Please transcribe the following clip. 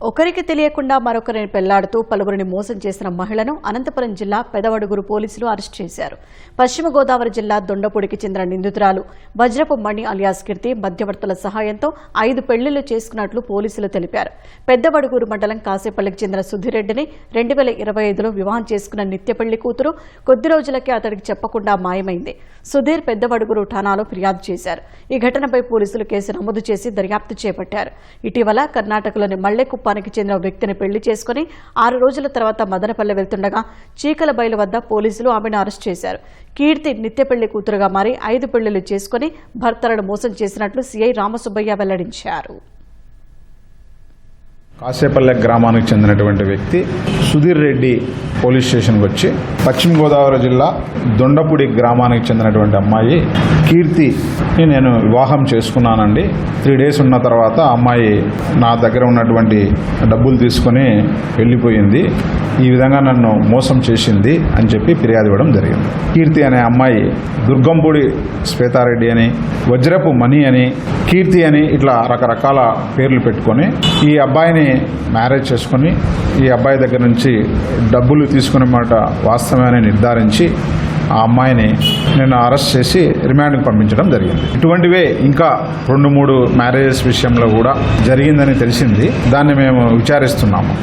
ఒకరికి తెలియకుండా మరొకరిని పెళ్లాడుతూ పలువురిని మోసం చేసిన మహిళను అనంతపురం జిల్లా పెదవడుగురు పోలీసులు అరెస్ట్ చేశారు. పశ్చిమ గోదావరి జిల్లా దొండపూడికి చెందిన నిందితురాలు వజ్రపు మణి అలియాస్ కీర్తి మధ్యవర్తుల సహాయంతో 5 పెళ్లిళ్లు చేసుకున్నట్లు పోలీసులు తెలిపారు. పెద్దవడుగురు మండలం కాసేపల్లికి చెందిన సుధీర్ రెడ్డిని 2025లో వివాహం చేసుకున్న నిత్య పెళ్లి కూతురు కొద్ది రోజులకే అతడికి చెప్పకుండా మాయమైంది. సుధీర్ పెద్దవడుగురు ఠాణాలో ఫిర్యాదు చేశారు. ఈ ఘటనపై పోలీసులు కేసు నమోదు చేసి దర్యాప్తు చేపట్టారు. ఇటీవల కర్ణాటకలోని మల్లెకుప్పానికి చెందిన వ్యక్తిని పెళ్లి చేసుకుని 6 రోజుల తర్వాత మదనపల్లె వెళ్తుండగా చీకలబైలు వద్ద పోలీసులు ఆమెను అరెస్ట్ చేశారు. కీర్తి నిత్య పెళ్లి కూతురుగా మారి 5 పెళ్లిళ్లు చేసుకుని భర్తలను మోసం చేసినట్లు సీఐ రామసుబ్బయ్య వెల్లడించారు. కాసేపల్లె గ్రామానికి చెందినటువంటి వ్యక్తి సుధీర్ రెడ్డి పోలీస్ స్టేషన్కి వచ్చి పశ్చిమ గోదావరి జిల్లా దొండపూడి గ్రామానికి చెందినటువంటి అమ్మాయి కీర్తిని నేను వివాహం చేసుకున్నానండి. 3 డేస్ ఉన్న తర్వాత అమ్మాయి నా దగ్గర ఉన్నటువంటి డబ్బులు తీసుకుని వెళ్ళిపోయింది. ఈ విధంగా నన్ను మోసం చేసింది అని చెప్పి ఫిర్యాదు ఇవ్వడం జరిగింది. కీర్తి అనే అమ్మాయి దుర్గంపూడి శ్వేతారెడ్డి అని, వజ్రపు మణి అని, కీర్తి అని ఇట్లా రకరకాల పేర్లు పెట్టుకొని ఈ అబ్బాయిని మ్యారేజ్ చేసుకుని ఈ అబ్బాయి దగ్గర నుంచి డబ్బులు తీసుకునే మాట వాస్తవమని నిర్ధారించి ఆ అమ్మాయిని నేను అరెస్ట్ చేసి రిమాండ్కి పంపించడం జరిగింది. ఇటువంటివే ఇంకా 2-3 మ్యారేజెస్ విషయంలో కూడా జరిగిందని తెలిసింది. దాన్ని మేము విచారిస్తున్నాము.